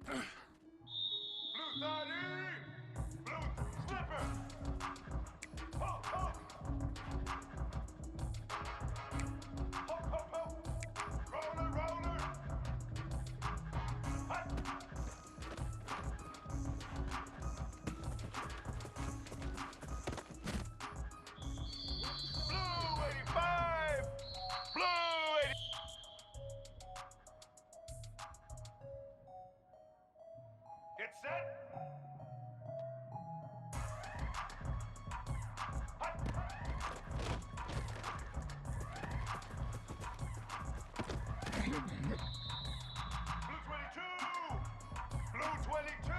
Blue 30! Blue slipper! Ho, ho! Ho, ho, ho! Roller, roller! Hut! Blue 85! Blue 80! Get set! Blue 22! Blue 22!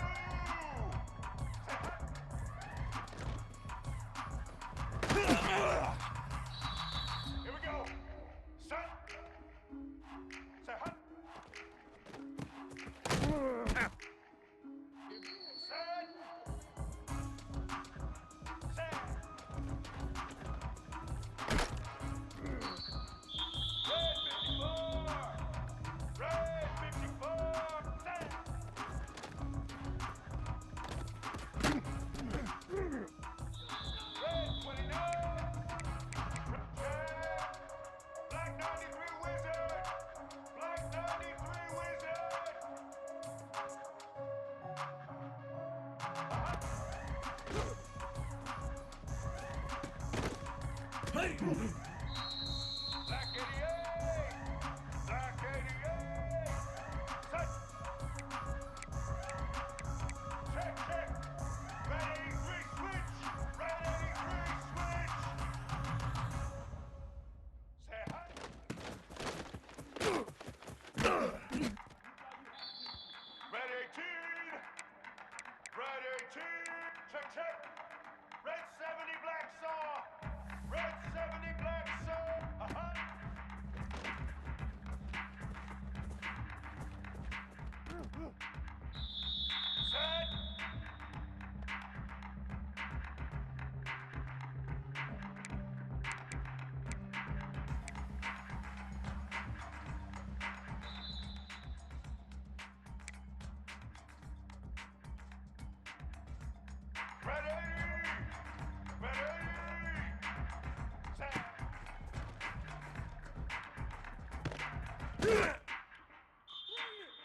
Here we go! Set! Say hut! Set! Set! Red 54! Red 54! Set! Red 29! Red! Black 93 Wizard! Black 93 Wizard! Black 88! Black 88! Set! Check, check! Red 83 switch! Red 83 switch! Say hi! Red 18! Red 18! Check, check! Red 70 Black Saw! Red 70 Black Saw! Set! Ready! Ready! Set!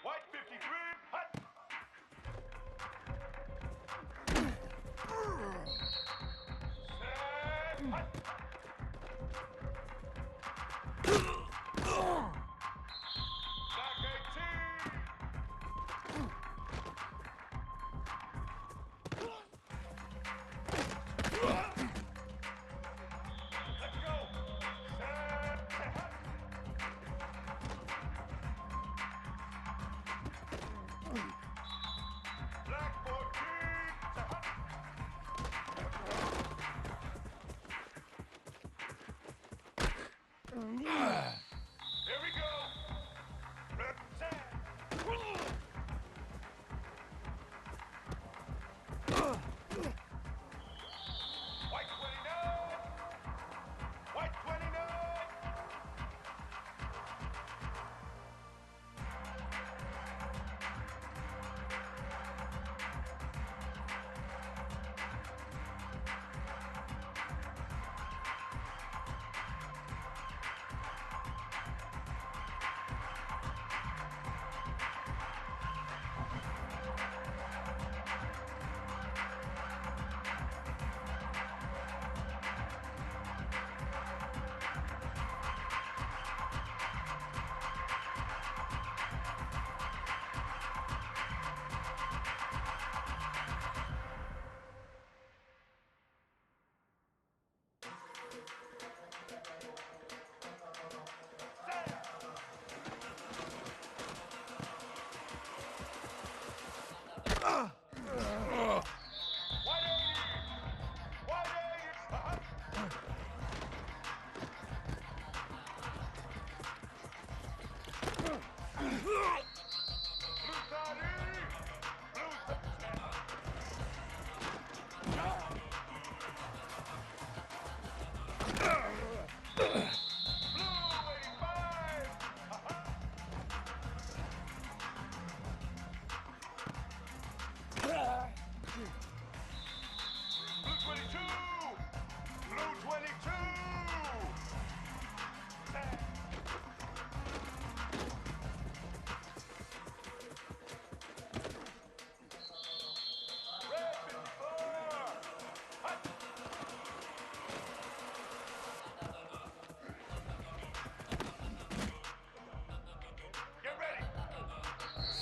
White 53, hut! Set! Hut! Black 18! Let's go! Set! Hut!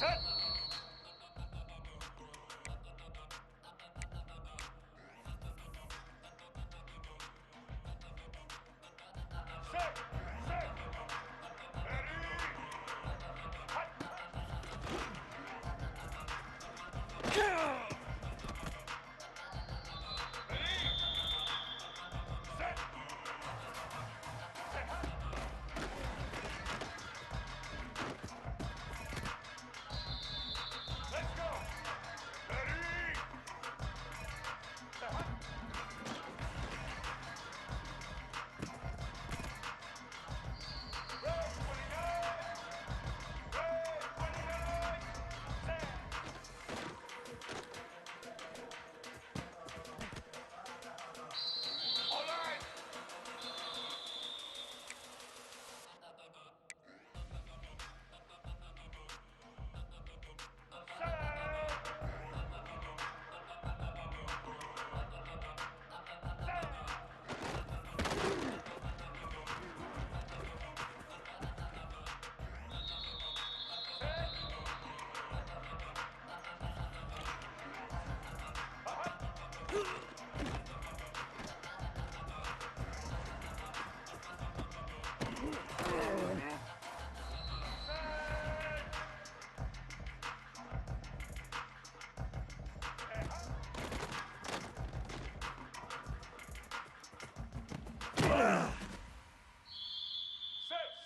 Set. Set. Set. Ready. Hot. Ready. Set. Set. Hot. Let's go. Ready. Set. Hot. Red 29. Red 29. Set. All right.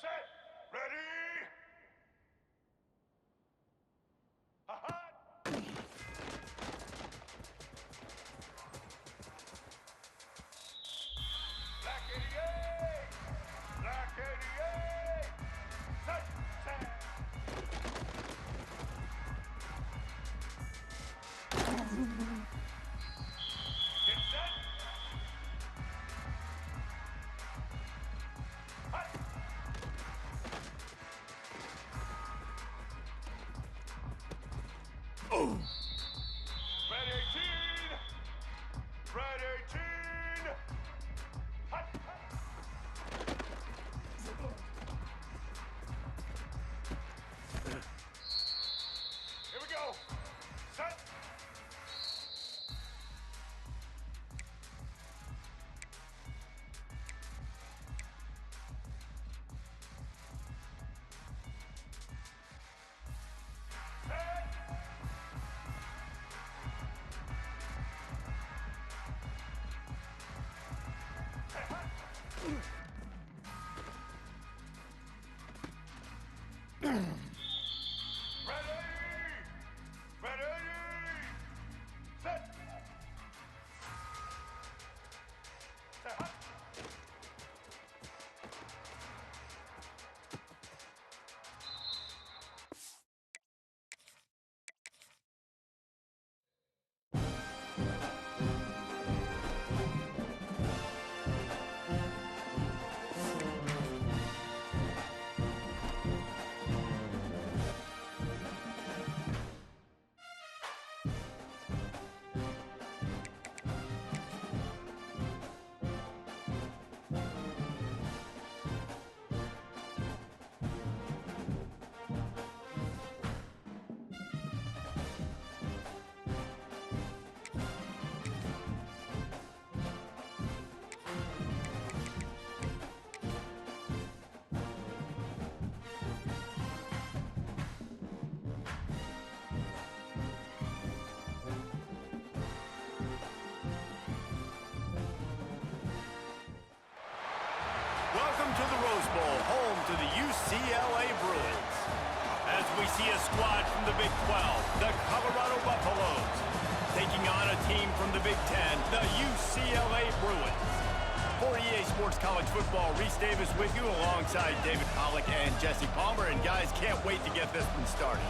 Set. Ready. Hot. Black 88. Black 88. Set. Get set. Hot. Red 18. Red 18. Hot. Here we go. Set. Set. Set. Hot. Ready. Ready. Set. Set. Hot. Welcome to the Rose Bowl, home to the UCLA Bruins. As we see a squad from the Big 12, the Colorado Buffaloes, taking on a team from the Big 10, the UCLA Bruins. For EA Sports College Football, Reese Davis with you alongside David Pollack and Jesse Palmer. And guys, can't wait to get this one started.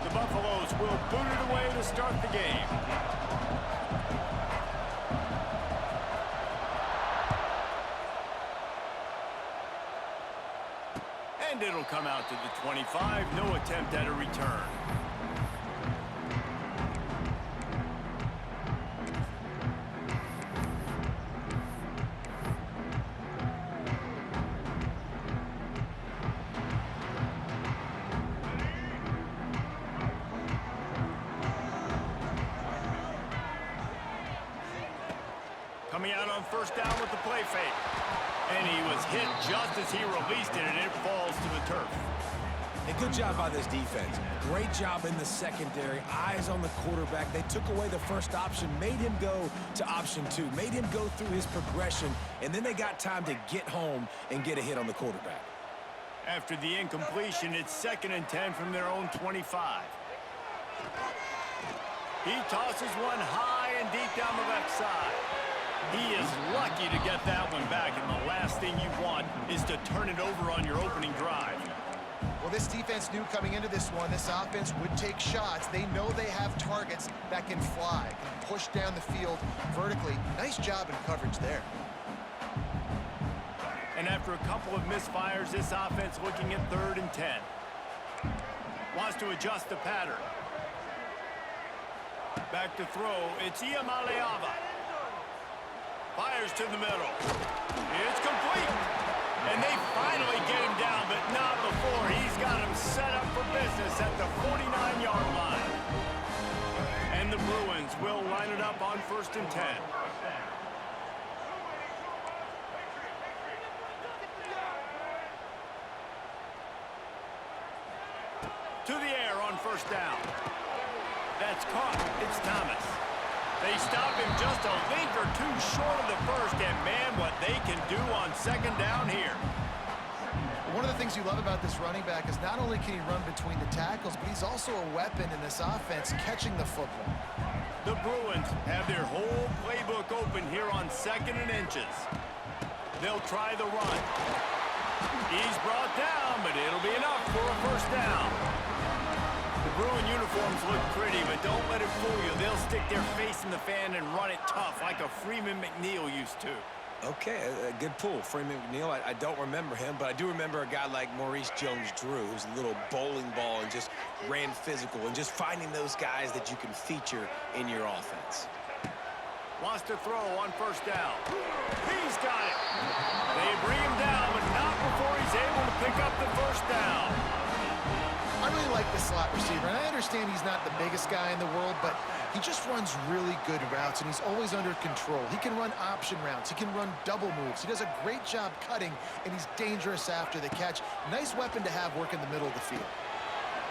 The Buffaloes will boot it away to start the game. And it'll come out to the 25. No attempt at a return. coming out on first down with the play fake. And he was hit just as he released it, and it falls to the turf. A good job by this defense. Great job in the secondary. Eyes on the quarterback. They took away the first option, made him go to option 2, made him go through his progression, and then they got time to get home and get a hit on the quarterback. After the incompletion, it's 2nd and 10 from their own 25. He tosses one high and deep down the left side. He is lucky to get that one back, and the last thing you want is to turn it over on your opening drive. Well, this defense knew coming into this one, this offense would take shots. They know they have targets that can fly, can push down the field vertically. Nice job in coverage there. And after a couple of misfires, this offense looking at 3rd and 10. Wants to adjust the pattern. Back to throw, it's Iamaleava. Fires to the middle. It's complete. And they finally get him down, but not before he's got him set up for business at the 49-yard line. And the Bruins will line it up on 1st and 10. To the air on first down. That's caught. It's Thomas. They stop him just a link or two short of the first, and man, what they can do on 2nd down here. One of the things you love about this running back is not only can he run between the tackles, but he's also a weapon in this offense, catching the football. The Bruins have their whole playbook open here on 2nd and inches. They'll try the run. He's brought down, but it'll be enough for a first down. The Bruin uniforms look pretty, but don't let it fool you. They'll stick their face in the fan and run it tough like a Freeman McNeil used to. Okay, a good pull. Freeman McNeil, I don't remember him, but I do remember a guy like Maurice Jones-Drew, who's a little bowling ball and just ran physical, and just finding those guys that you can feature in your offense. Wants to throw on first down. He's got it. They bring him down, but not before he's able to pick up the first down. I really like this slot receiver, and I understand he's not the biggest guy in the world, but he just runs really good routes, and he's always under control. He can run option routes. He can run double moves. He does a great job cutting, and he's dangerous after the catch. Nice weapon to have work in the middle of the field.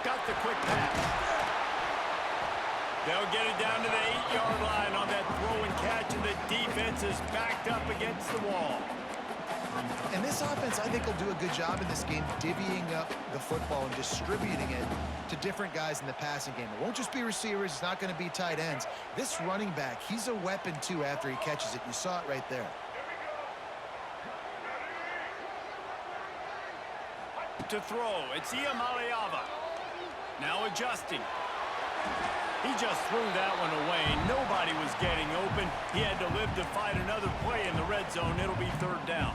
Got the quick pass. They'll get it down to the 8-yard line on that throw and catch, and the defense is backed up against the wall. And this offense, I think, will do a good job in this game divvying up the football and distributing it to different guys in the passing game. It won't just be receivers. It's not going to be tight ends. This running back, he's a weapon, too, after he catches it. You saw it right there. To throw, it's Iamaleava. Now adjusting. He just threw that one away. Nobody was getting open. He had to live to fight another play in the red zone. It'll be 3rd down.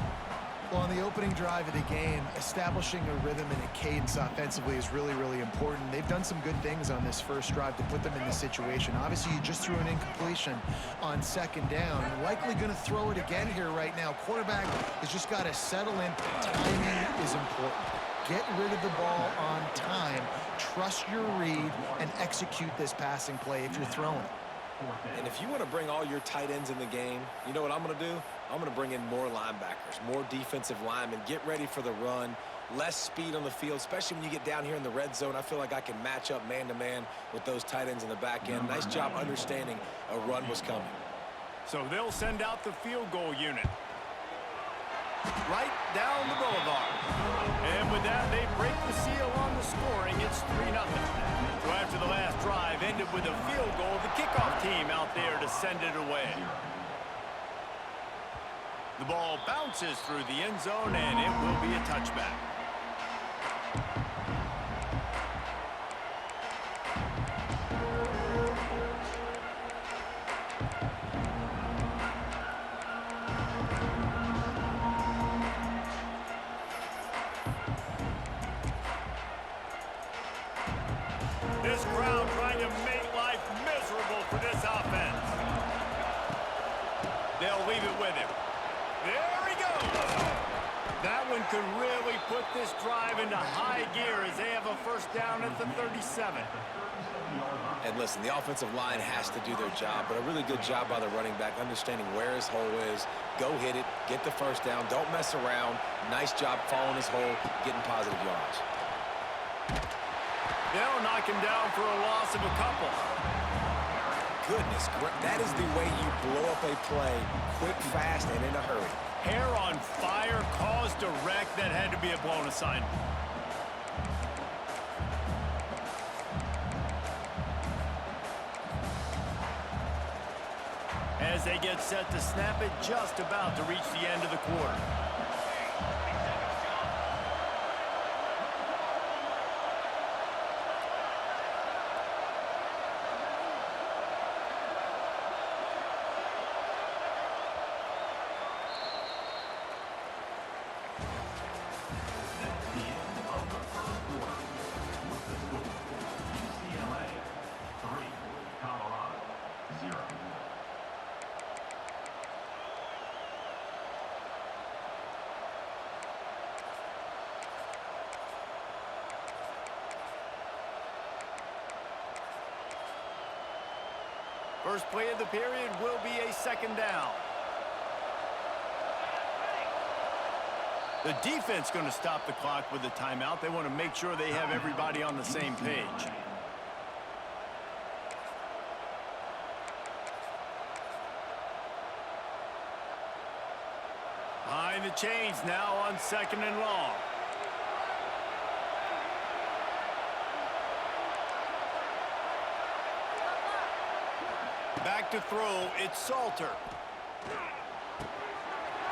Well, on the opening drive of the game, establishing a rhythm and a cadence offensively is really, really important. They've done some good things on this first drive to put them in this situation. Obviously, you just threw an incompletion on 2nd down. Likely going to throw it again here right now. Quarterback has just got to settle in. Timing is important. Get rid of the ball on time. Trust your read and execute this passing play if you're throwing it. And if you want to bring all your tight ends in the game, you know what I'm going to do? I'm going to bring in more linebackers, more defensive linemen, get ready for the run, less speed on the field, especially when you get down here in the red zone. I feel like I can match up man-to-man with those tight ends in the back end. Nice job understanding a run was coming. So they'll send out the field goal unit. Right down the boulevard. And with that, they break the seal on the scoring. It's 3-0. So after the last drive ended with a field goal, the kickoff team out there to send it away. The ball bounces through the end zone, and it will be a touchback. This crowd trying to make life miserable for this offense. They'll leave it with him. There he goes. That one could really put this drive into high gear as they have a first down at the 37. And listen, the offensive line has to do their job, but a really good job by the running back, understanding where his hole is. Go hit it, get the first down, don't mess around. Nice job following his hole, getting positive yards. They'll knock him down for a loss of a couple. Goodness, that is the way you blow up a play, quick, fast, and in a hurry. Hair on fire, caused a wreck that had to be a blown assignment. As they get set to snap it, just about to reach the end of the quarter. First play of the period will be a second down. The defense going to stop the clock with a timeout. They want to make sure they have everybody on the same page. Behind the chains now on 2nd and long. Back to throw, it's Salter.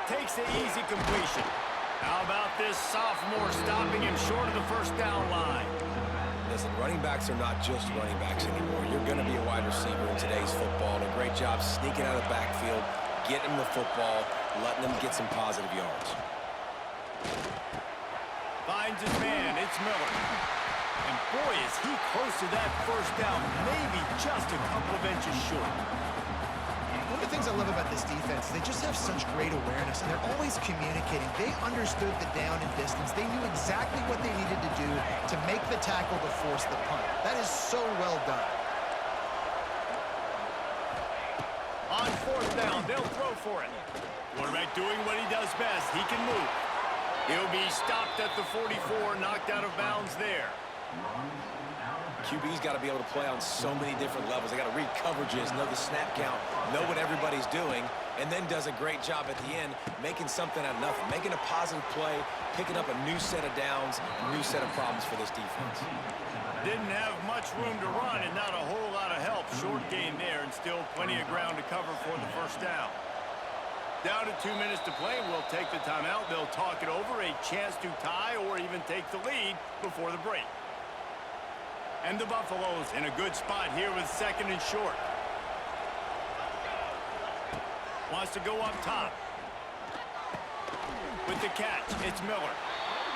Takes the easy completion. How about this sophomore stopping him short of the first down line? Listen, running backs are not just running backs anymore. You're going to be a wide receiver in today's football, and a great job sneaking out of the backfield, getting them the football, letting them get some positive yards. Finds his man, it's Miller. And boy, is he close to that first down, maybe just a couple of inches short. One of the things I love about this defense is they just have such great awareness, and they're always communicating. They understood the down and distance. They knew exactly what they needed to do to make the tackle to force the punt. That is so well done. On 4th down, they'll throw for it. Quarterback doing what he does best. He can move. He'll be stopped at the 44, knocked out of bounds there. QB's got to be able to play on so many different levels. They got to read coverages, know the snap count, know what everybody's doing, and then does a great job at the end making something out of nothing, making a positive play, picking up a new set of downs, a new set of problems for this defense. Didn't have much room to run and not a whole lot of help. Short gain there and still plenty of ground to cover for the first down. Down to 2 minutes to play. We'll take the timeout. They'll talk it over, a chance to tie or even take the lead before the break. And the Buffaloes in a good spot here with 2nd and short. Wants to go up top. With the catch, it's Miller.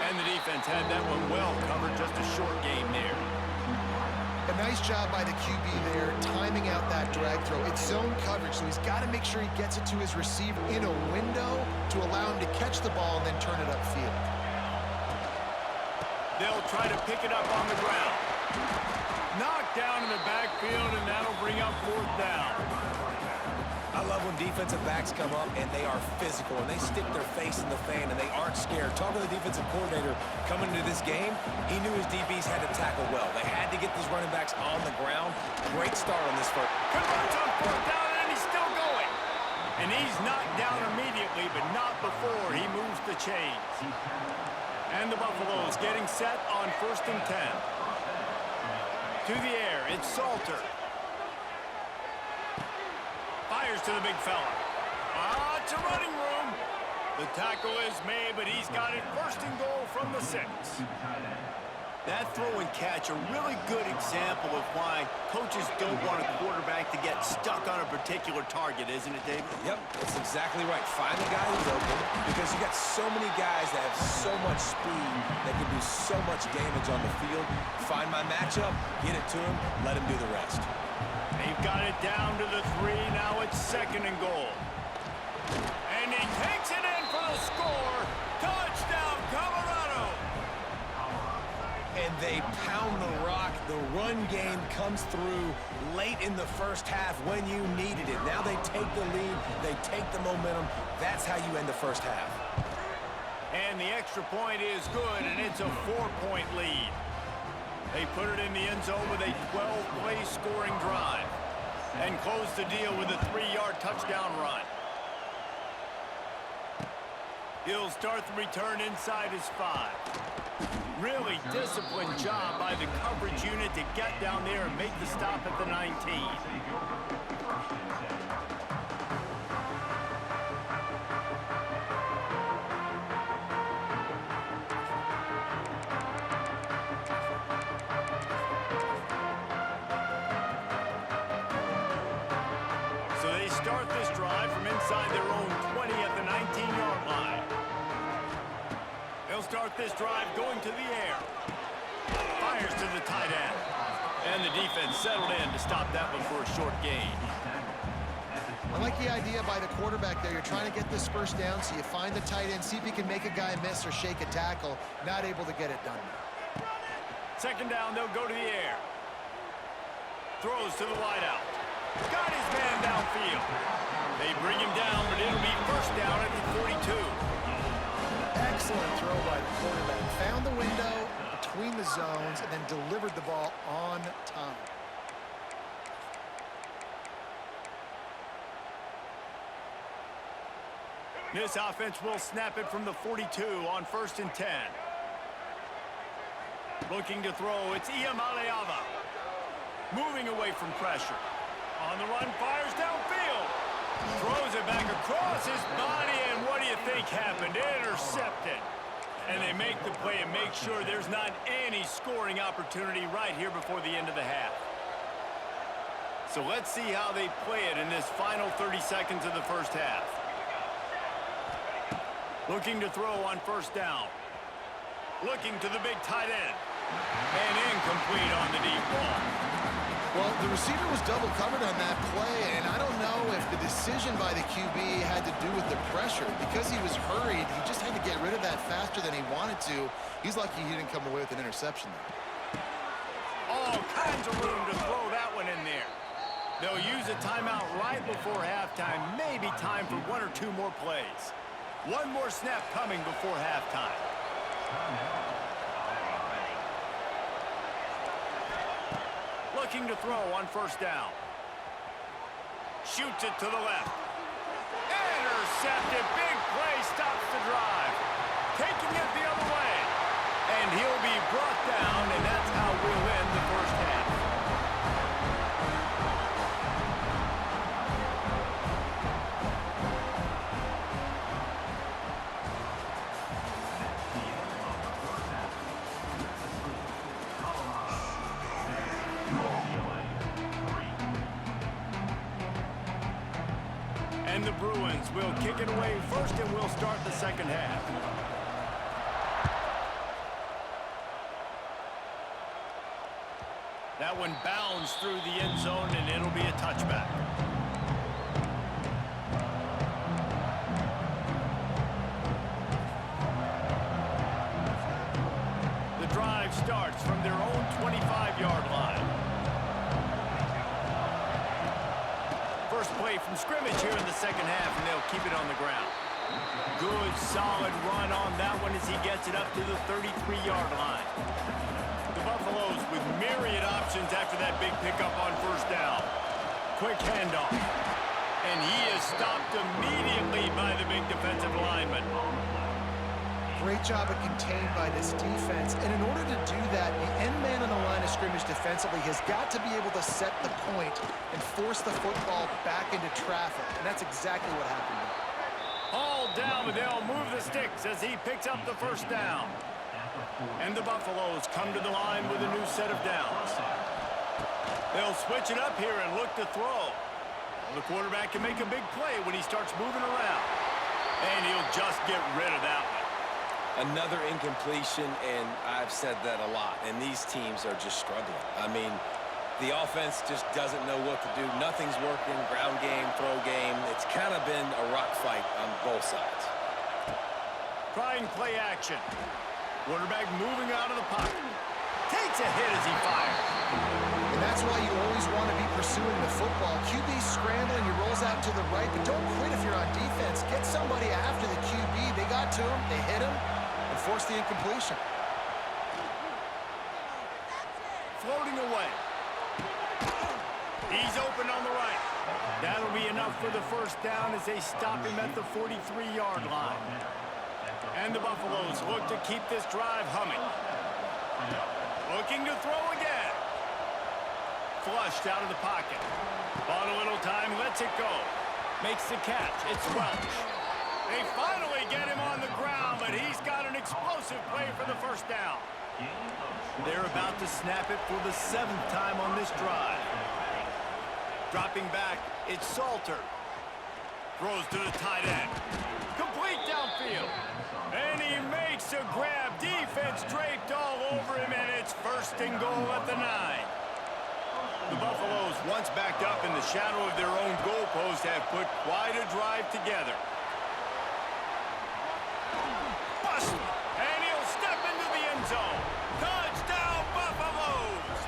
And the defense had that one well covered, just a short game there. A nice job by the QB there, timing out that drag throw. It's zone coverage, so he's got to make sure he gets it to his receiver in a window to allow him to catch the ball and then turn it upfield. They'll try to pick it up on the ground. Knocked down in the backfield, and that'll bring up 4th down. I love when defensive backs come up and they are physical and they stick their face in the fan and they aren't scared. Talking to the defensive coordinator coming into this game, he knew his DBs had to tackle well. They had to get these running backs on the ground. Great start on this first. Converts on 4th down, and he's still going. And he's knocked down immediately, but not before he moves the chains. And the Buffaloes getting set on 1st and 10. To the air, it's Salter. Fires to the big fella. It's a running room. The tackle is made, but he's got it 1st and goal from the 6. That throw and catch, a really good example of why coaches don't want a quarterback to get stuck on a particular target, isn't it, David? Yep, that's exactly right. Find the guy who's open because you got so many guys that have so much speed that can do so much damage on the field. Find my matchup, get it to him, let him do the rest. They've got it down to the 3. Now it's 2nd and goal. And he takes it in for the score. Touchdown, Colorado. And they pound the rock. The run game comes through late in the first half when you needed it. Now they take the lead, they take the momentum. That's how you end the first half. And the extra point is good, and it's a 4-point lead. They put it in the end zone with a 12-play scoring drive and close the deal with a 3-yard touchdown run. He'll start the return inside his 5. Really disciplined job by the coverage unit to get down there and make the stop at the 19. So they start this drive from inside their own 20 at the 19-yard line. They'll start this drive going to the air. Fires to the tight end. And the defense settled in to stop that one for a short gain. I like the idea by the quarterback there. You're trying to get this first down, so you find the tight end, see if he can make a guy miss or shake a tackle. Not able to get it done. Second down, they'll go to the air. Throws to the wideout. Got his man downfield. They bring him down, but it'll be first down at the 42. Excellent throw by the quarterback. Found the window between the zones and then delivered the ball on time. This offense will snap it from the 42 on 1st and 10. Looking to throw, it's Iamaleava. Moving away from pressure. On the run, fires downfield. Throws it back across his body, and what do you think happened? Intercepted. And they make the play and make sure there's not any scoring opportunity right here before the end of the half. So let's see how they play it in this final 30 seconds of the first half. Looking to throw on 1st down. Looking to the big tight end. And incomplete on the deep ball. Well, the receiver was double covered on that play, and I don't know if the decision by the QB had to do with the pressure. Because he was hurried, he just had to get rid of that faster than he wanted to. He's lucky he didn't come away with an interception there. All kinds of room to throw that one in there. They'll use a timeout right before halftime. Maybe time for 1 or 2 more plays. One more snap coming before halftime. Looking to throw on 1st down. Shoots it to the left. Intercepted. Big play stops the drive. Taking it the other way. And he'll be brought down, and that's how we'll end the first half. And the Bruins will kick it away first, and we'll start the second half. That one bounds through the end zone, and it'll be a touchback. The drive starts from their own 25-yard line. First play from scrimmage here in the second half, and they'll keep it on the ground. Good, solid run on that one as he gets it up to the 33-yard line. The Buffaloes with myriad options after that big pickup on 1st down. Quick handoff. And he is stopped immediately by the big defensive lineman. Great job of contained by this defense. And in order to do that, the end man on the line of scrimmage defensively has got to be able to set the point and force the football back into traffic. And that's exactly what happened there. All down, but they'll move the sticks as he picks up the 1st down. And the Buffaloes come to the line with a new set of downs. They'll switch it up here and look to throw. The quarterback can make a big play when he starts moving around. And he'll just get rid of that one. Another incompletion, and I've said that a lot, and these teams are just struggling. I mean, the offense just doesn't know what to do. Nothing's working, ground game, throw game. It's kind of been a rock fight on both sides. Trying play action. Quarterback moving out of the pocket. Take takes a hit as he fires. And that's why you always want to be pursuing the football. QB's scrambling, he rolls out to the right, but don't quit if you're on defense. Get somebody after the QB. They got to him, they hit him, and forced the incompletion. Floating away. He's open on the right. That'll be enough for the first down as they stop him at the 43-yard line. And the Buffaloes look to keep this drive humming. Looking to throw again. Flushed out of the pocket. Bought a little time, lets it go. Makes the catch. It's Welch. They finally get him on the ground, but he's got an explosive play for the first down. They're about to snap it for the 7th time on this drive. Dropping back, it's Salter. Throws to the tight end. Complete downfield. And he makes a grab. Defense draped all over him, and it's 1st and goal at the 9. The Buffaloes, once backed up in the shadow of their own goalpost, have put quite a drive together. Bust! And he'll step into the end zone. Touchdown, Buffaloes!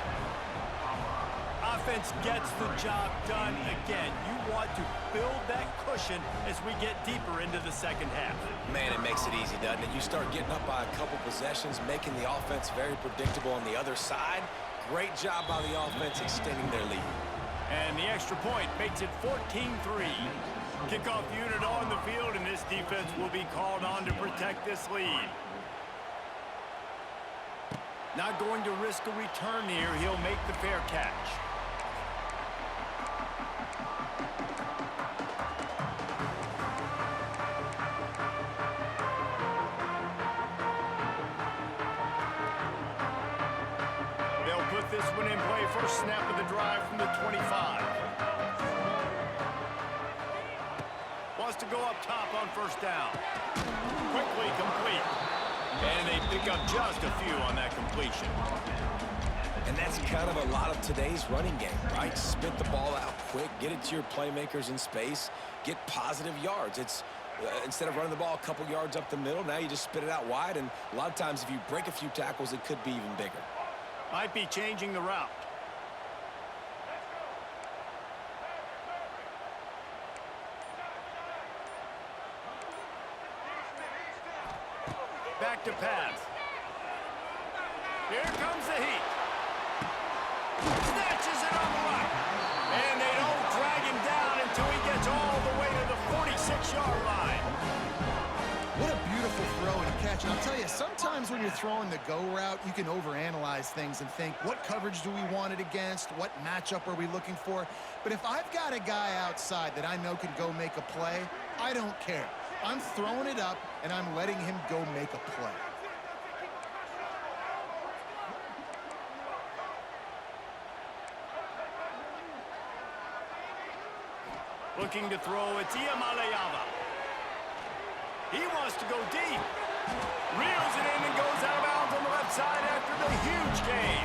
Offense gets the job done again. You want to build that cushion as we get deeper into the second half. Man, it makes it easy, doesn't it? You start getting up by a couple possessions, making the offense very predictable on the other side. Great job by the offense extending their lead. And the extra point makes it 14-3. Kickoff unit on the field, and this defense will be called on to protect this lead. Not going to risk a return here. He'll make the fair catch. This one in play, first snap of the drive from the 25. Wants to go up top on first down. Quickly complete. And they pick up just a few on that completion. And that's kind of a lot of today's running game, right? Spit the ball out quick, get it to your playmakers in space, get positive yards. It's instead of running the ball a couple yards up the middle, now you just spit it out wide, and a lot of times if you break a few tackles, it could be even bigger. Might be changing the route. Back to pass. Here comes the heat. Snatches it on the right. And they don't drag him down until he gets all the way to the 46-yard line. What a beautiful throw and catch. And I'll tell you, sometimes when you're throwing the go route, you can overanalyze things and think, what coverage do we want it against? What matchup are we looking for? But if I've got a guy outside that I know can go make a play, I don't care. I'm throwing it up, and I'm letting him go make a play. Looking to throw, it's Iamaleava. He wants to go deep. Reels it in and goes out of bounds on the left side after the huge gain.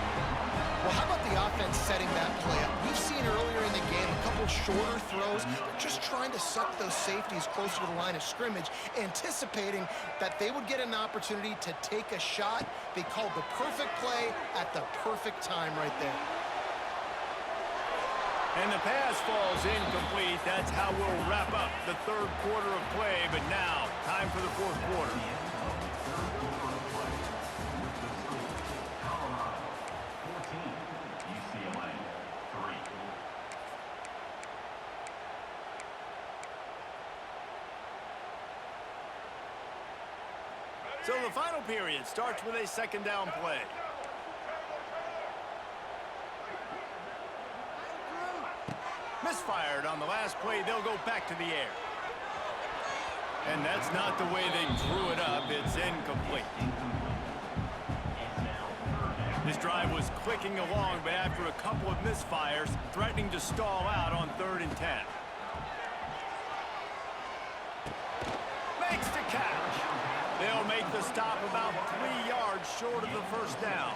Well, how about the offense setting that play up? We've seen earlier in the game a couple shorter throws, just trying to suck those safeties closer to the line of scrimmage, anticipating that they would get an opportunity to take a shot. They called the perfect play at the perfect time right there. And the pass falls incomplete. That's how we'll wrap up the third quarter of play. But now, time for the fourth quarter. So the final period starts with a second down play. Misfired on the last play. They'll go back to the air. And that's not the way they drew it up. It's incomplete. This drive was clicking along, but after a couple of misfires, threatening to stall out on 3rd and 10. Makes the catch. They'll make the stop about 3 yards short of the first down.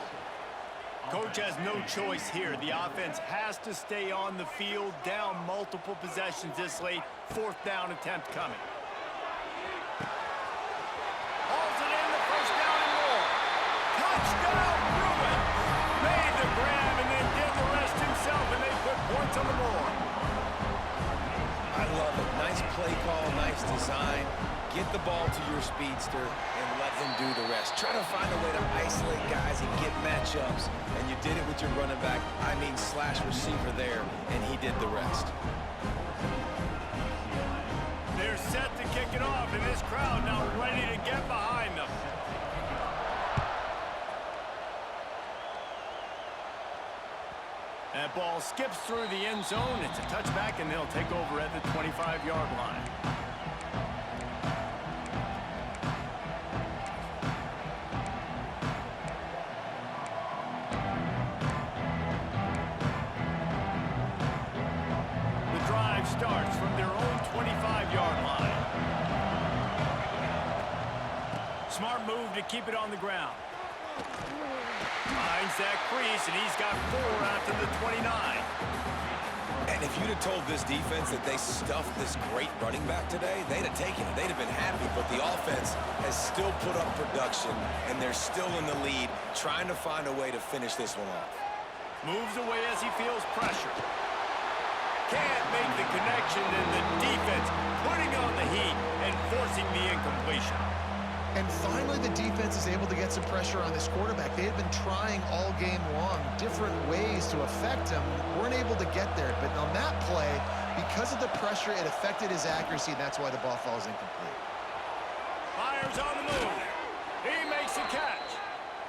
Coach has no choice here. The offense has to stay on the field, down multiple possessions this late. 4th down attempt coming. Hauls it in, the first down and more. Touchdown, Bruins! play call, nice design. Get the ball to your speedster and let him do the rest. Try to find a way to isolate guys and get matchups, and you did it with your running back, slash receiver there, and he did the rest. They're set to kick it off, and this crowd now ready to get behind them. That ball skips through the end zone. It's a touchback, and they'll take over at the 25-yard line. The drive starts from their own 25-yard line. Smart move to keep it on the ground. Finds that crease, and he's got 4 out to the 29. And if you'd have told this defense that they stuffed this great running back today, they'd have taken it. They'd have been happy, but the offense has still put up production, and they're still in the lead, trying to find a way to finish this one off. Moves away as he feels pressure. Can't make the connection, and the defense putting on the heat and forcing the incompletion. And finally, the defense is able to get some pressure on this quarterback. They had been trying all game long, different ways to affect him. Weren't able to get there. But on that play, because of the pressure, it affected his accuracy, and that's why the ball falls incomplete. Fires on the move. He makes the catch.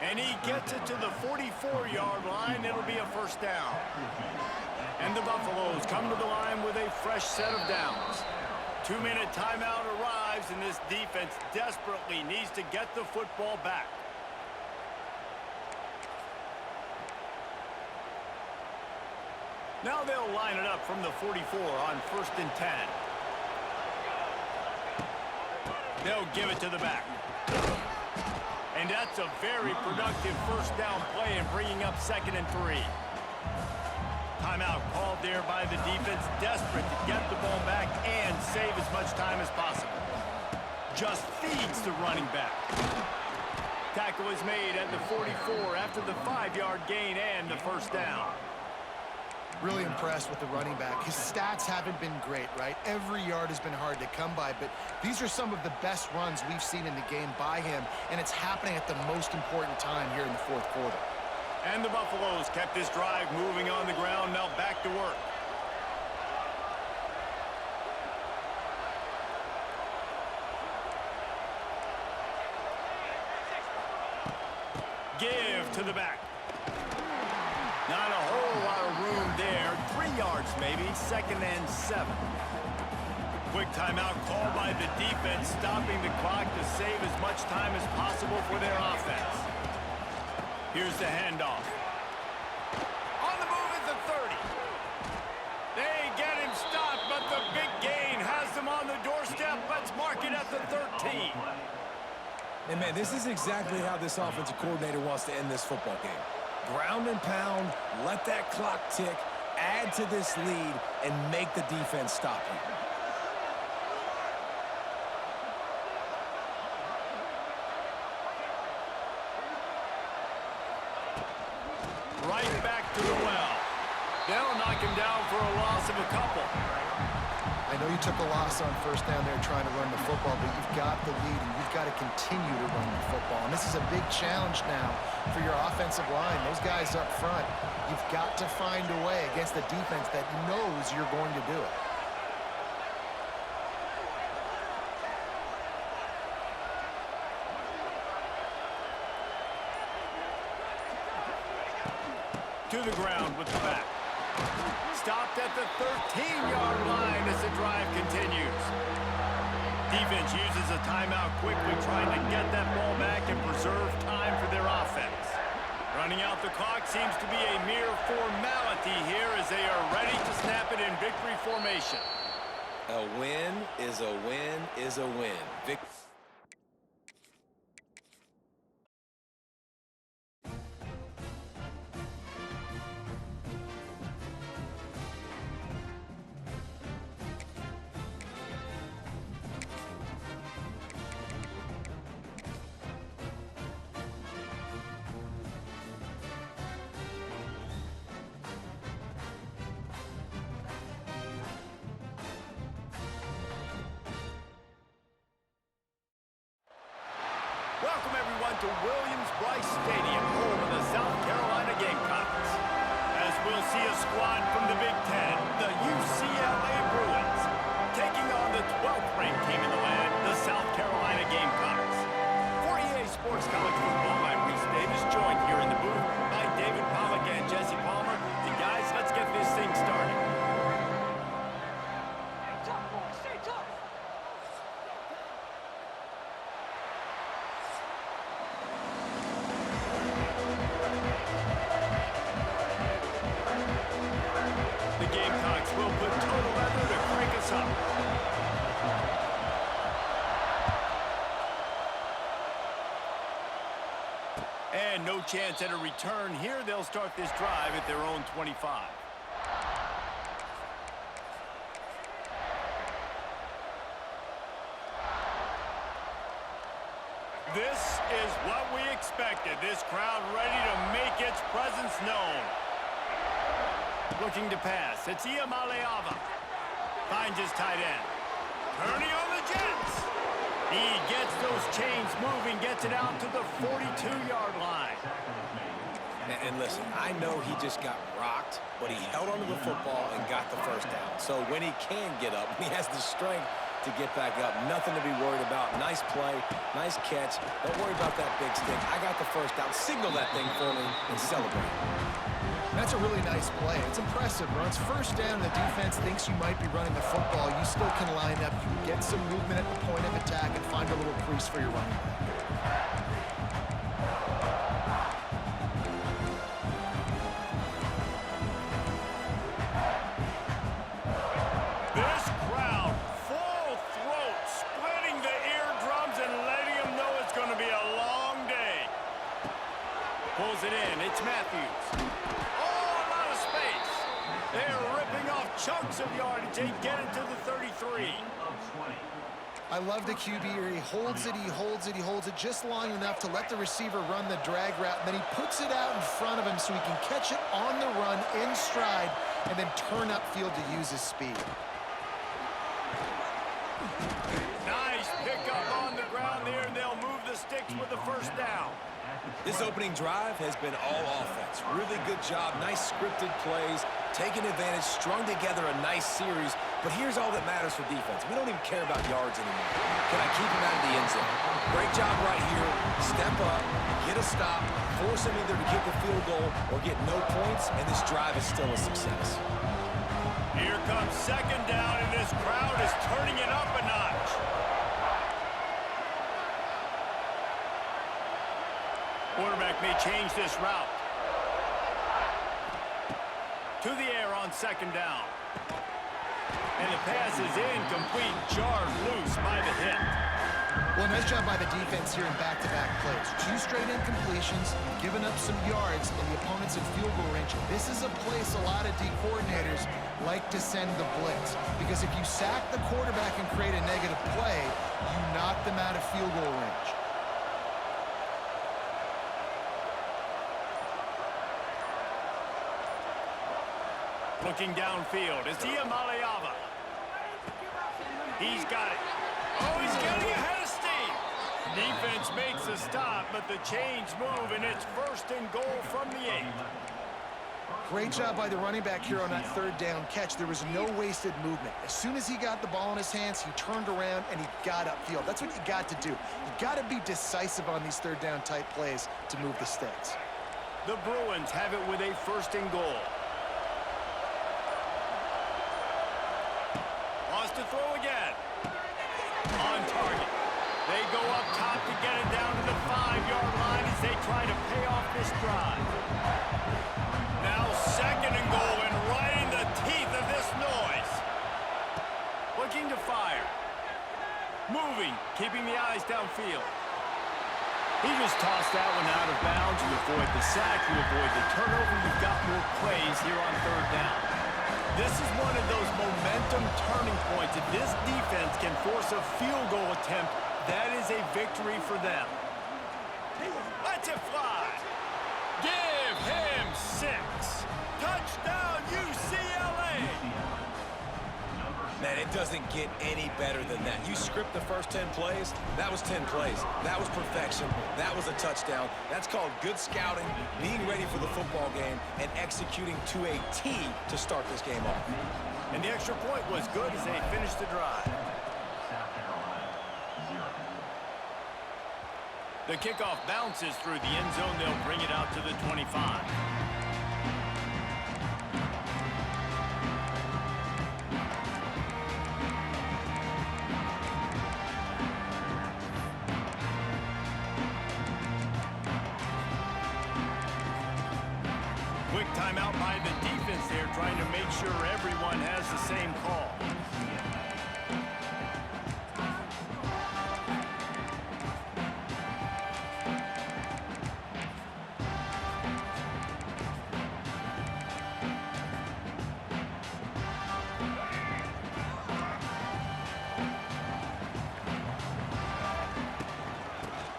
And he gets it to the 44-yard line. It'll be a first down. And the Buffaloes come to the line with a fresh set of downs. 2-minute timeout arrives, and this defense desperately needs to get the football back. Now they'll line it up from the 44 on 1st and 10. They'll give it to the back. And that's a very productive first down play and bringing up 2nd and 3. Timeout called there by the defense, desperate to get the ball back and save as much time as possible. Just feeds the running back. Tackle is made at the 44 after the 5-yard gain and the first down. Really impressed with the running back. His stats haven't been great, right? Every yard has been hard to come by, but these are some of the best runs we've seen in the game by him, and it's happening at the most important time here in the 4th quarter. And the Buffaloes kept this drive moving on the ground, now back to work. Give to the back. Not a whole lot of room there. 3 yards maybe, 2nd and 7. Quick timeout called by the defense, stopping the clock to save as much time as possible for their offense. Here's the handoff. On the move is the 30. They get him stopped, but the big gain has them on the doorstep. Let's mark it at the 13. And, man, this is exactly how this offensive coordinator wants to end this football game. Ground and pound, let that clock tick, add to this lead, and make the defense stop you. Right back to the well. They'll knock him down for a loss of a couple. I know you took a loss on 1st down there trying to run the football, but you've got the lead, and you've got to continue to run the football. And this is a big challenge now for your offensive line. Those guys up front, you've got to find a way against the defense that knows you're going to do it. To the ground with the back. Stopped at the 13-yard line as the drive continues. Defense uses a timeout quickly, trying to get that ball back and preserve time for their offense. Running out the clock seems to be a mere formality here as they are ready to snap it in victory formation. A win is a win is a win. Welcome everyone to Williams-Brice Stadium, home of the South Carolina Gamecocks. As we'll see a squad from the Big Ten, the UCLA Bruins, taking on the 12th ranked team in the land, the South Carolina Gamecocks. For EA Sports College Football, I'm Reese Davis, joined here in the booth by David Pollack and Jesse Palmer. And guys, let's get this thing started. The Gamecocks will put total leather to crank us up. And no chance at a return here. They'll start this drive at their own 25. This is what we expected. This crowd ready to make its presence known. Looking to pass. It's Iamaleava. Finds his tight end. Turning on the Jets. He gets those chains moving, gets it out to the 42-yard line. And listen, I know he just got rocked, but he held onto the football and got the first down. So when he can get up, he has the strength to get back up. Nothing to be worried about. Nice play, nice catch. Don't worry about that big stick. I got the first down. Signal that thing for me and celebrate. That's a really nice play. It's impressive. When it's first down, the defense thinks you might be running the football. You still can line up. You can get some movement at the point of attack and find a little crease for your running back. This crowd, full throat, splitting the eardrums and letting them know it's going to be a long day. Pulls it in. It's Matthews. They're ripping off chunks of yardage. They get it to the 33. I love the QB here. He holds it, he holds it, he holds it just long enough to let the receiver run the drag route, and then he puts it out in front of him so he can catch it on the run in stride and then turn upfield to use his speed. Nice pickup on the ground there. They'll move the sticks with the first down. This opening drive has been all offense. Really good job. Nice scripted plays. Taking advantage, strung together a nice series. But here's all that matters for defense. We don't even care about yards anymore. Can I keep him out of the end zone? Great job right here. Step up, get a stop, force him either to kick a field goal or get no points, and this drive is still a success. Here comes second down, and this crowd is turning it up a notch. Quarterback may change this route. To the air on second down. And the pass is incomplete, jarred loose by the hit. Well, nice job by the defense here in back-to-back plays. 2 straight incompletions, giving up some yards, and the opponent's in field goal range. This is a place a lot of D coordinators like to send the blitz, because if you sack the quarterback and create a negative play, you knock them out of field goal range. Looking downfield, it's Iamaleava. He's got it. Oh, he's getting ahead of steam. Defense makes a stop, but the chains move, and it's first and goal from the 8. Great job by the running back here on that third down catch. There was no wasted movement. As soon as he got the ball in his hands, he turned around and he got upfield. That's what you got to do. You got to be decisive on these third down type plays to move the sticks. The Bruins have it with a first and goal. To throw again. On target. They go up top to get it down to the 5-yard line as they try to pay off this drive. Now second and goal, and right in the teeth of this noise. Looking to fire. Moving, keeping the eyes downfield. He just tossed that one out of bounds. You avoid the sack, you avoid the turnover. You've got more plays here on third down. This is one of those momentum turning points. If this defense can force a field goal attempt, that is a victory for them. Let's it fly. Give him 6. Touchdown, UCLA. Man, it doesn't get any better than that. You script the first 10 plays, that was 10 plays. That was perfection. That was a touchdown. That's called good scouting, being ready for the football game, and executing to a T to start this game off. And the extra point was good as they finished the drive. The kickoff bounces through the end zone. They'll bring it out to the 25. Quick timeout by the defense there, trying to make sure everyone has the same call.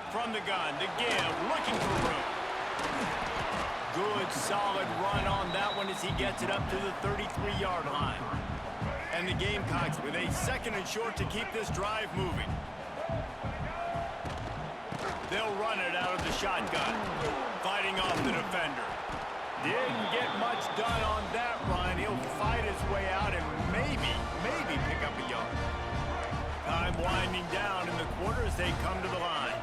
From the gun, to give, looking for room. Good, solid run on that one as he gets it up to the 33-yard line. And the Gamecocks with a second and short to keep this drive moving. They'll run it out of the shotgun, fighting off the defender. Didn't get much done on that run. He'll fight his way out and maybe pick up a yard. Time winding down in the quarter as they come to the line.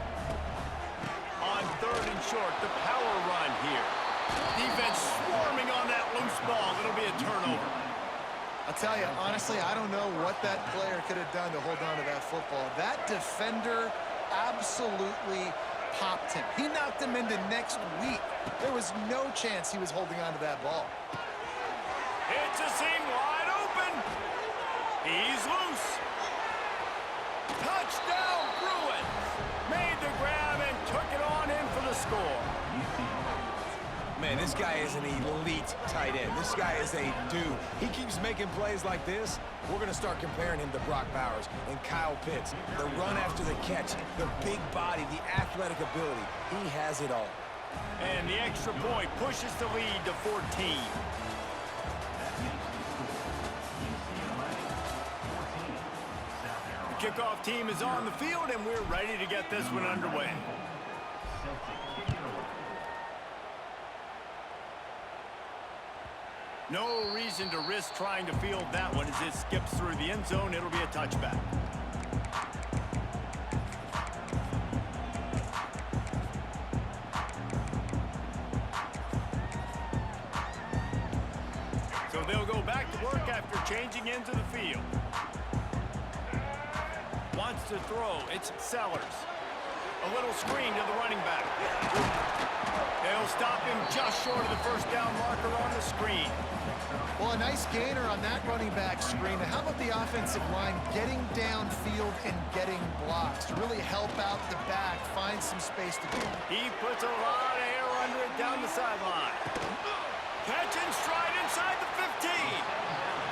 On third and short, the power run here. Defense swarming on that loose ball. It'll be a turnover. I'll tell you, honestly, I don't know what that player could have done to hold on to that football. That defender absolutely popped him. He knocked him into next week. There was no chance he was holding on to that ball. It's a seam wide open. He's loose. Touchdown, Bruins. Made the grab and took it on in for the score. Man, this guy is an elite tight end. This guy is a dude. He keeps making plays like this. We're going to start comparing him to Brock Bowers and Kyle Pitts. The run after the catch, the big body, the athletic ability. He has it all. And the extra point pushes the lead to 14. The kickoff team is on the field, and we're ready to get this one underway. No reason to risk trying to field that one as it skips through the end zone. It'll be a touchback. So they'll go back to work after changing into the field. Wants to throw. It's Sellers. A little screen to the running back. They'll stop him just short of the first down marker on the screen. Well, a nice gainer on that running back screen. Now, how about the offensive line getting downfield and getting blocks to really help out the back, find some space to do? He puts a lot of air under it down the sideline. Catch and stride inside the 15.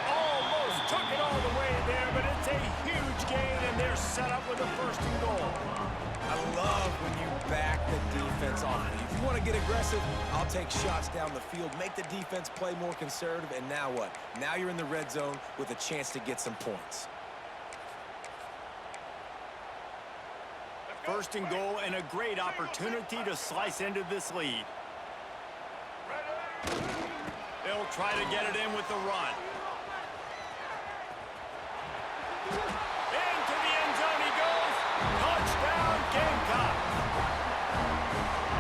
Almost took it all the way there, but it's a huge gain, and they're set up with a first and goal. I love when you back the defense off. If you want to get aggressive, I'll take shots down the field, make the defense play more conservative, and now what? Now you're in the red zone with a chance to get some points. First and goal, and a great opportunity to slice into this lead. They'll try to get it in with the run. Into the end zone he goes. Touchdown, Gamecocks.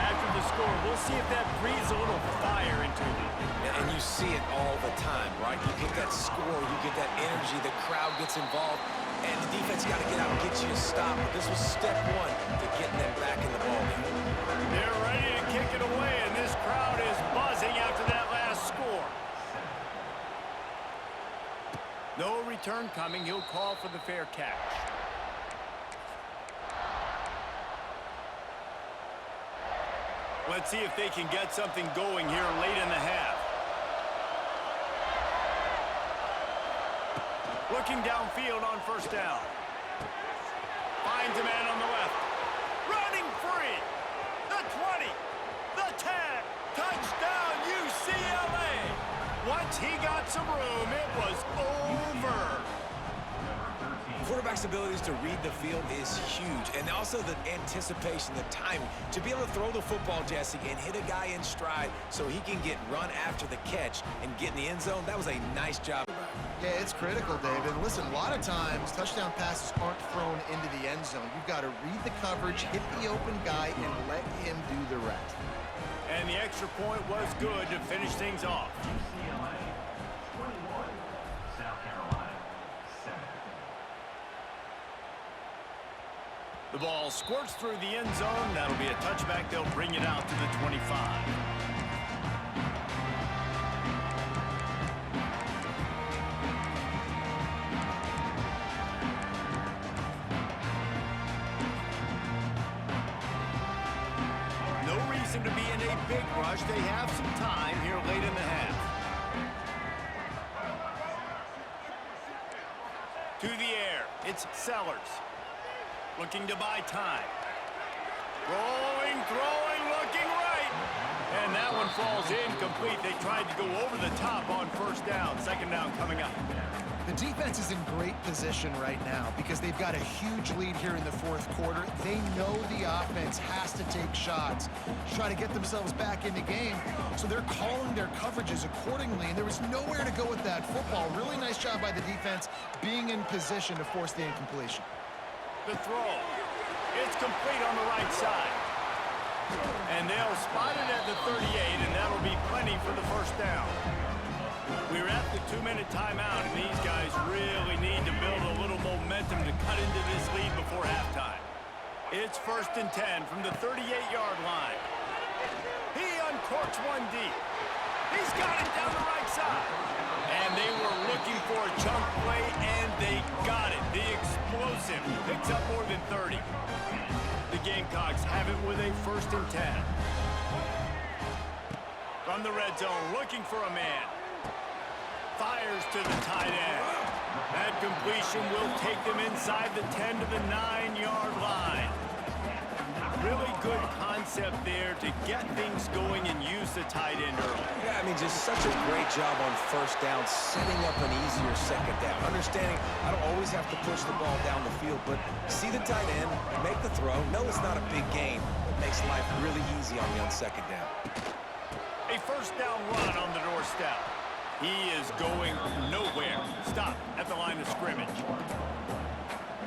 After the score, we'll see if that breathes a little fire into it. And you see it all the time, right? You get that score, you get that energy, the crowd gets involved, and the defense got to get out and get you a stop. But this was step one to getting them back in the ballgame. They're ready to kick it away, and this crowd is buzzing after that last score. No return coming. He'll call for the fair catch. Let's see if they can get something going here late in the half. Looking downfield on first down. Finds a man on the left. Running free. The 20. The 10. Touchdown, UCLA. Once he got some room, it was over. quarterback's abilities to read the field is huge, and also the anticipation, the timing. To be able to throw the football, Jesse, and hit a guy in stride so he can get run after the catch and get in the end zone, that was a nice job. Yeah, it's critical, David. Listen, a lot of times touchdown passes aren't thrown into the end zone. You've got to read the coverage, hit the open guy, and let him do the rest. And the extra point was good to finish things off. UCLA 21, South Carolina 7. The ball squirts through the end zone. That'll be a touchback. They'll bring it out to the 25. No reason to be in a big rush. They have some time here late in the half. To the air. It's Sellers. Looking to buy time. Rolling, throwing, looking right. And that one falls incomplete. They tried to go over the top on first down. Second down coming up. The defense is in great position right now because they've got a huge lead here in the fourth quarter. They know the offense has to take shots to try to get themselves back in the game, so they're calling their coverages accordingly, and there was nowhere to go with that football. Really nice job by the defense being in position to force the incompletion. The throw. It's complete on the right side. And they'll spot it at the 38, and that'll be plenty for the first down. We're at the 2-minute timeout, and these guys really need to build a little momentum to cut into this lead before halftime. It's 1st and 10 from the 38-yard line. He uncorks one deep. He's got it down the right side. And they were looking for a chunk play, and they got it. The explosive picks up more than 30. The Gamecocks have it with a 1st and 10. From the red zone, looking for a man. Fires to the tight end. That completion will take them inside the 10 to the 9-yard line. Really good concept there to get things going and use the tight end early. Yeah, I mean, just such a great job on first down, setting up an easier second down. Understanding I don't always have to push the ball down the field, but see the tight end, make the throw. No, it's not a big gain. It makes life really easy on me on second down. A first down run on the doorstep. He is going nowhere. Stop at the line of scrimmage.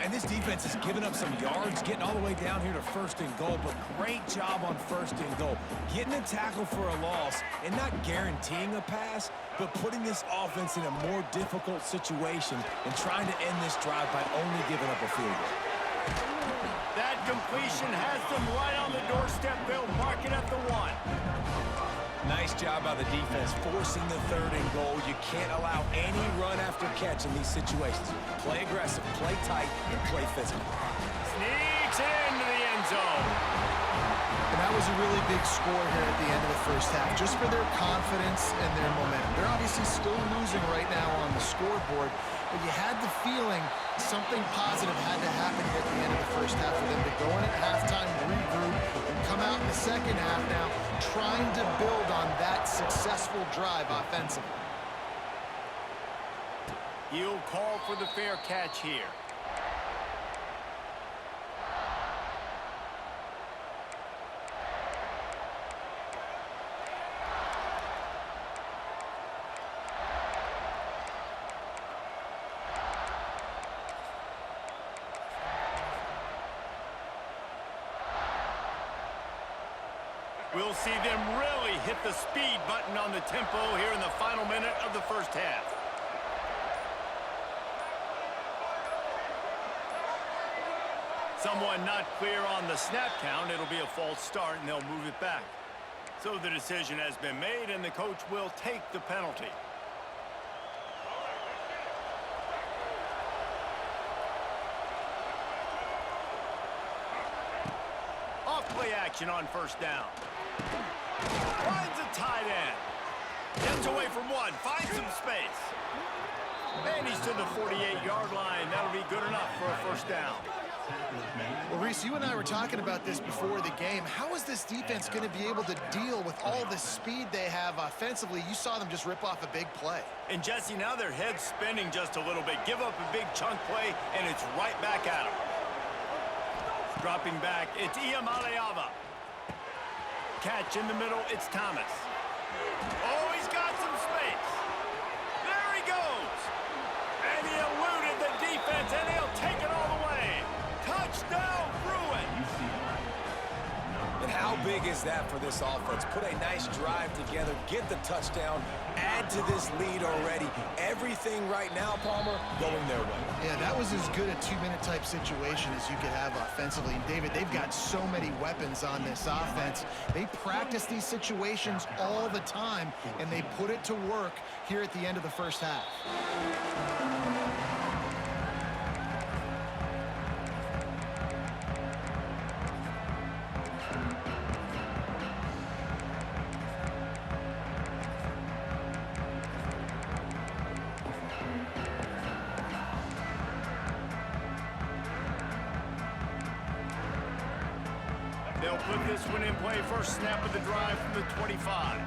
And this defense has given up some yards, getting all the way down here to 1st and goal, but great job on 1st and goal. Getting a tackle for a loss and not guaranteeing a pass, but putting this offense in a more difficult situation and trying to end this drive by only giving up a field goal. That completion has them right on the doorstep. They'll mark it at the 1. Nice job by the defense, forcing the 3rd and goal. You can't allow any run after catch in these situations. Play aggressive, play tight, and play physical. Sneaks into the end zone. And that was a really big score here at the end of the first half, just for their confidence and their momentum. They're obviously still losing right now on the scoreboard, but you had the feeling something positive had to happen here at the end of the first half for them to go in at halftime, regroup, and come out in the second half now trying to build on that successful drive offensively. He'll call for the fair catch here. We'll see them really hit the speed button on the tempo here in the final minute of the first half. Someone not clear on the snap count. It'll be a false start, and they'll move it back. So the decision has been made, and the coach will take the penalty. Off-play action on first down. Finds a tight end. Gets away from one. Finds some space. And he's to the 48-yard line. That'll be good enough for a first down. tackle is made. Well, Reese, you and I were talking about this before the game. How is this defense going to be able to deal with all the speed they have offensively? You saw them just rip off a big play. And Jesse, now their head's spinning just a little bit. Give up a big chunk play, and it's right back at them. Dropping back, it's Iamaleava. Catch in the middle, it's Thomas. Oh, he's got some space. There he goes. And he eluded the defense, and he'll take it all the way. Touchdown, Bruins. And how big is that for this offense? Put a nice drive together, get the touchdown, add to this lead already. Everything right now, Palmer, going their way. Yeah, that was as good a two-minute type situation as you could have offensively. And David, they've got so many weapons on this offense. They practice these situations all the time, and they put it to work here at the end of the first half. They'll put this one in play. First snap of the drive from the 25.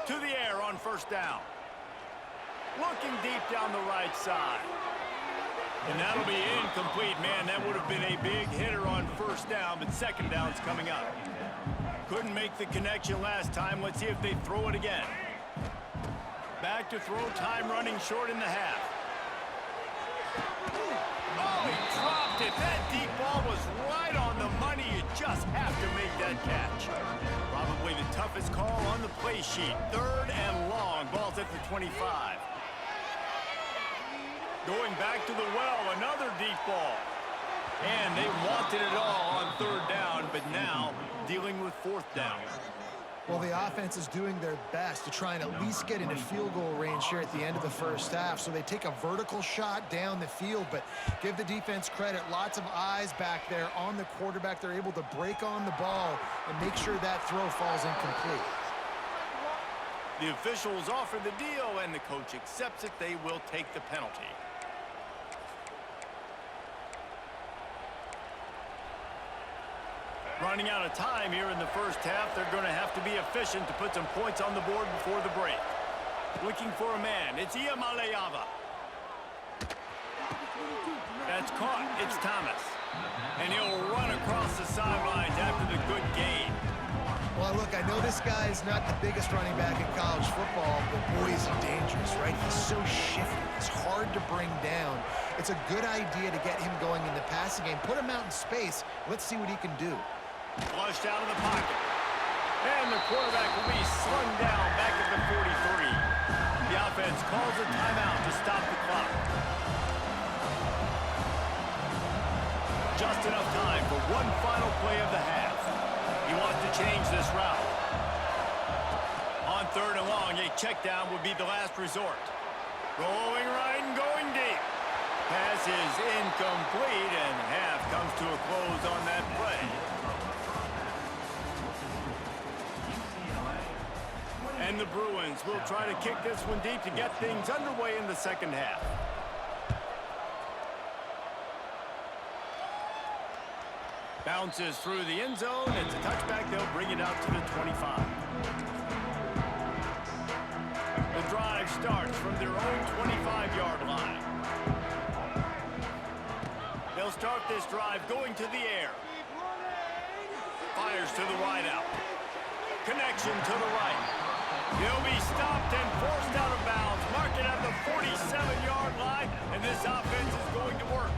To the air on first down. Looking deep down the right side. And that'll be incomplete. Man, that would have been a big hitter on first down, but second down's coming up. Couldn't make the connection last time. Let's see if they throw it again. Back to throw, time running short in the half. Oh, he dropped it. That deep ball was right on the money. You just have to make that catch. Probably the toughest call on the play sheet. Third and long. Ball's at the 25. Going back to the well, another deep ball. And they wanted it all on third down, but now dealing with fourth down. Well, the offense is doing their best to try and at least get into field goal range here at the end of the first half. So they take a vertical shot down the field, but give the defense credit. Lots of eyes back there on the quarterback. They're able to break on the ball and make sure that throw falls incomplete. The officials offer the deal, and the coach accepts it. They will take the penalty. Running out of time here in the first half. They're going to have to be efficient to put some points on the board before the break. Looking for a man. It's Iamaleava. That's caught. It's Thomas. And he'll run across the sidelines after the good gain. Well, look, I know this guy is not the biggest running back in college football, but boy, is he dangerous, right? He's so shifty. He's hard to bring down. It's a good idea to get him going in the passing game. Put him out in space. Let's see what he can do. Flushed out of the pocket. And the quarterback will be slung down back at the 43. The offense calls a timeout to stop the clock. Just enough time for one final play of the half. He wants to change this route. On third and long, a check down would be the last resort. Rolling right and going deep. Pass is incomplete, and half comes to a close on that play. And the Bruins will try to kick this one deep to get things underway in the second half. Bounces through the end zone. It's a touchback. They'll bring it out to the 25. The drive starts from their own 25-yard line. They'll start this drive going to the air. Fires to the wide out. Connection to the right. He'll be stopped and forced out of bounds. Mark it at the 47-yard line, and this offense is going to work.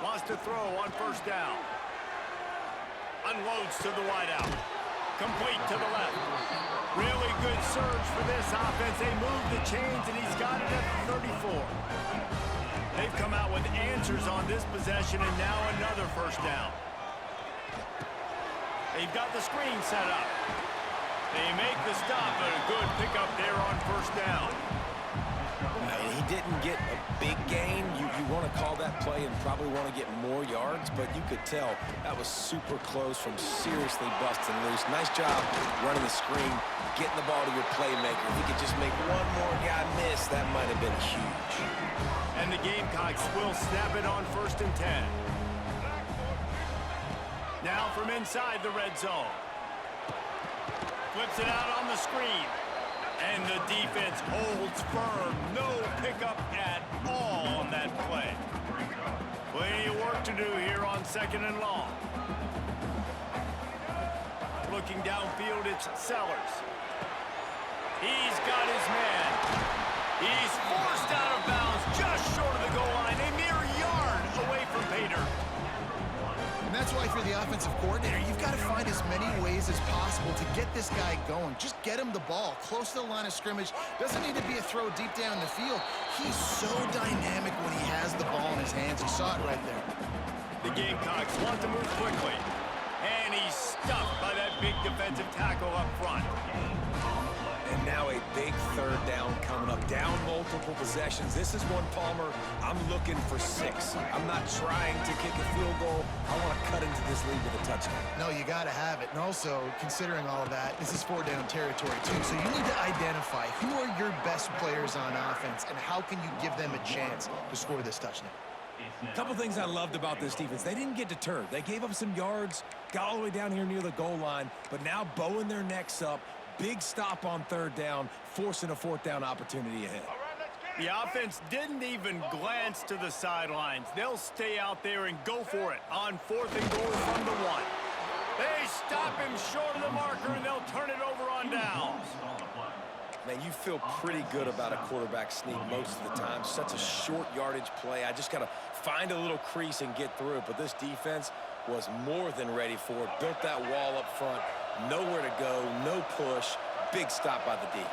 Wants to throw on first down. Unloads to the wide out. Complete to the left. Really good surge for this offense. They move the chains, and he's got it at the 34. They've come out with answers on this possession, and now another first down. They've got the screen set up. They make the stop, but a good pickup there on first down. and he didn't get a big gain. You want to call that play and probably want to get more yards, but you could tell that was super close from seriously busting loose. Nice job running the screen, getting the ball to your playmaker. If he could just make one more guy miss, that might have been huge. And the Gamecocks will snap it on 1st and 10. Now from inside the red zone. Flips it out on the screen. And the defense holds firm. No pickup at all on that play. Plenty of work to do here on 2nd and long. Looking downfield, it's Sellers. He's got his man. He's forced out of bounds just short of the goal line. A mere yard away from Pater. And that's why, for the offensive coordinator, you've got to find as many ways as possible to get this guy going. Just get him the ball close to the line of scrimmage. Doesn't need to be a throw deep down the field. He's so dynamic when he has the ball in his hands. You saw it right there. The Gamecocks want to move quickly. And he's stuffed by that big defensive tackle up front. And now a big 3rd down coming up. Down multiple possessions. This is one, Palmer, I'm looking for 6. I'm not trying to kick a field goal. I want to cut into this lead with a touchdown. No, you got to have it. And also, considering all of that, this is 4-down territory, too. So you need to identify who are your best players on offense and how can you give them a chance to score this touchdown. A couple things I loved about this defense. They didn't get deterred. They gave up some yards, got all the way down here near the goal line, but now bowing their necks up. Big stop on 3rd down, forcing a 4th down opportunity ahead. The offense didn't even glance to the sidelines. They'll stay out there and go for it on 4th and goal from the 1. They stop him short of the marker, and they'll turn it over on downs. Man, you feel pretty good about a quarterback sneak most of the time. Such a short yardage play. I just got to find a little crease and get through it. But this defense was more than ready for it. Built that wall up front. Nowhere to go, no push. Big stop by the D.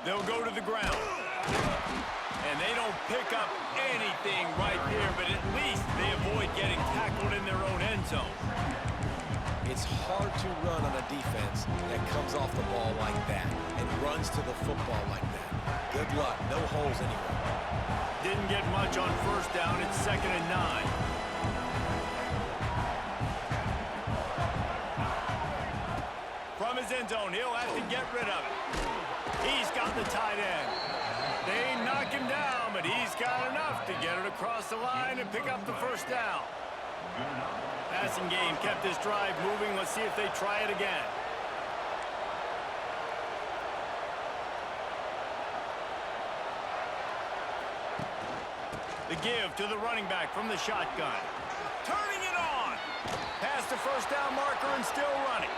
They'll go to the ground. And they don't pick up anything right there, but at least they avoid getting tackled in their own end zone. It's hard to run on a defense that comes off the ball like that and runs to the football like that. Good luck. No holes anywhere. Didn't get much on 1st down. It's 2nd and 9. From his end zone, he'll have to get rid of it. He's got the tight end. They knock him down, but he's got enough to get it across the line and pick up the 1st down. Passing game kept this drive moving. Let's see if they try it again. The give to the running back from the shotgun. Turning it on. Past the 1st down marker and still running.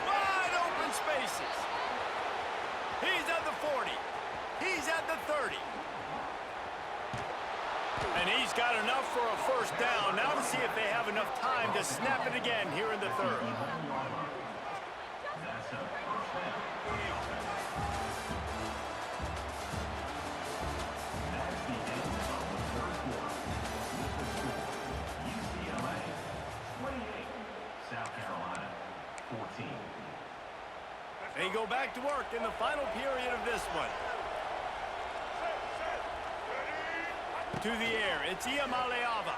Wide open spaces. He's at the 40. He's at the 30. And he's got enough for a 1st down. Now to see if they have enough time to snap it again here in the 3rd. That's a 1st down for the offense. That's the end of the 3rd quarter. With the score, UCLA 28, South Carolina 14. They go back to work in the final period of this one. To the air, it's Iamaleava.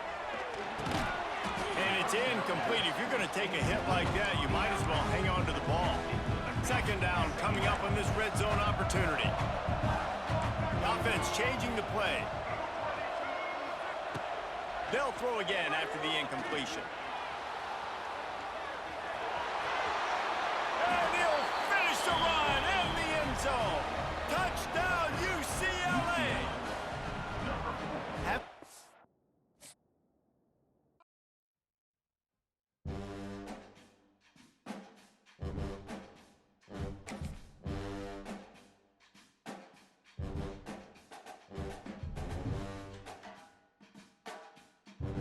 And it's incomplete. If you're going to take a hit like that, you might as well hang on to the ball. 2nd down coming up on this red zone opportunity. Offense changing the play. They'll throw again after the incompletion. And he'll finish the run in the end zone. Touchdown, UCLA!